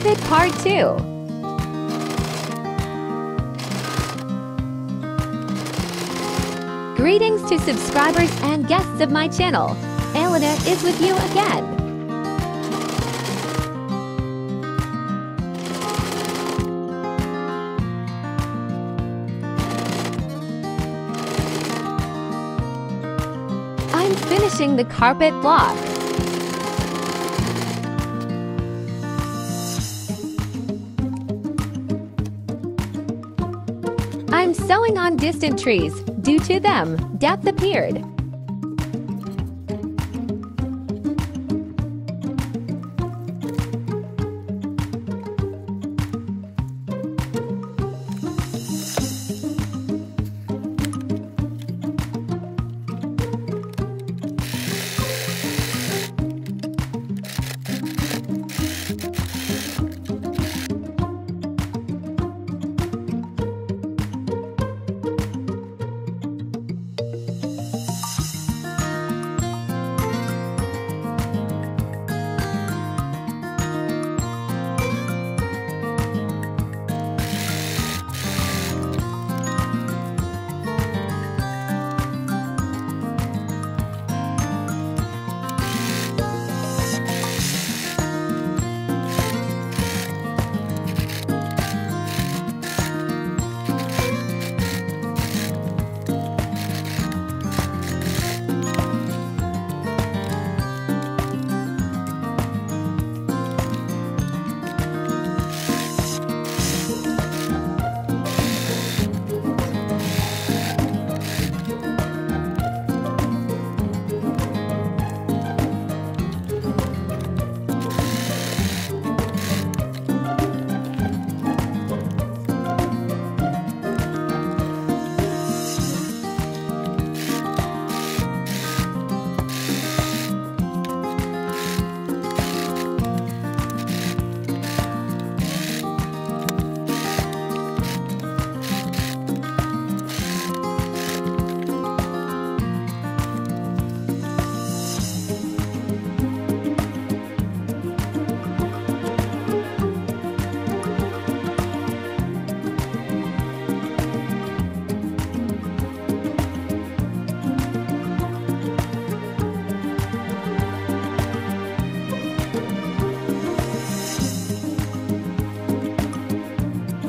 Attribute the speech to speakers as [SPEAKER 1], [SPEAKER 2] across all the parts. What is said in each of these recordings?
[SPEAKER 1] Carpet Part 2. Greetings to subscribers and guests of my channel. Elena is with you again. I'm finishing the carpet block. I'm sewing on distant trees. Due to them, depth appeared.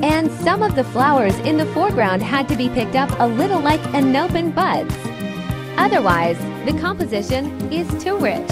[SPEAKER 1] And some of the flowers in the foreground had to be picked up a little like unopened buds. Otherwise, the composition is too rich.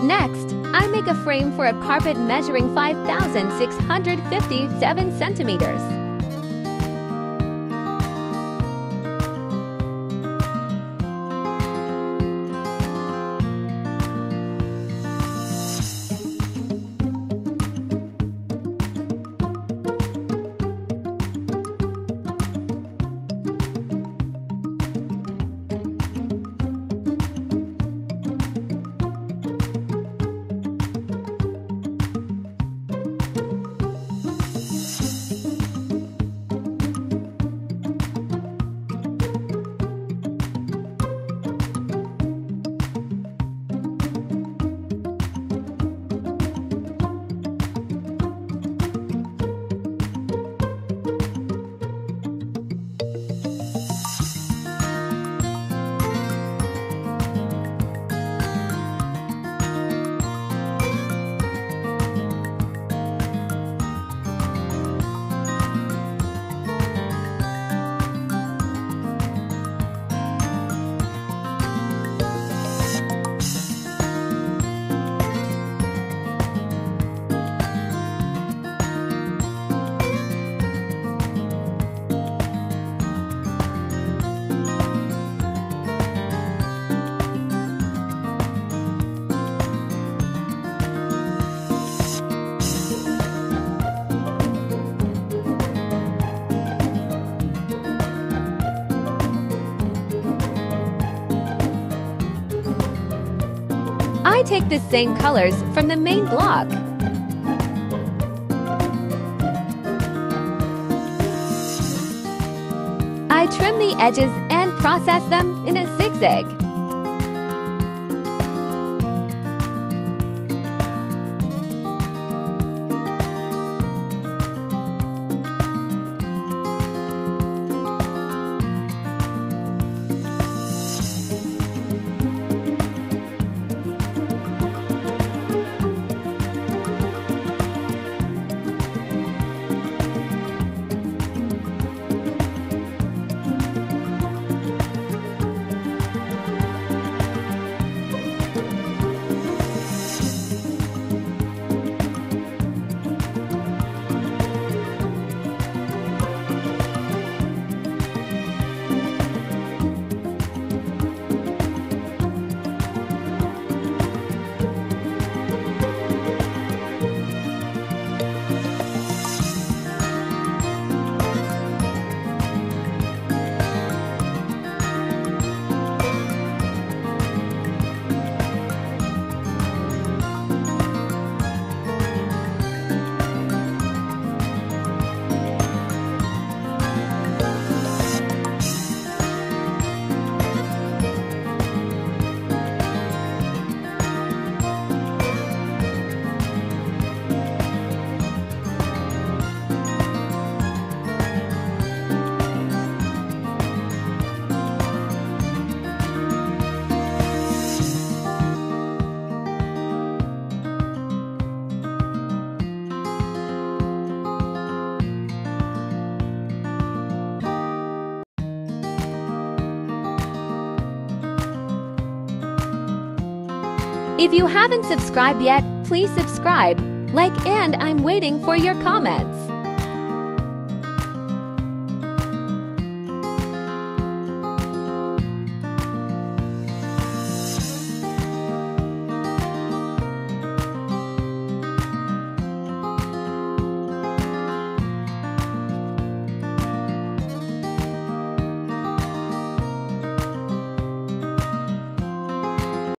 [SPEAKER 1] Next, I make a frame for a carpet measuring 5,657 centimeters. I take the same colors from the main block. I trim the edges and process them in a zigzag. If you haven't subscribed yet, please subscribe, like, and I'm waiting for your comments.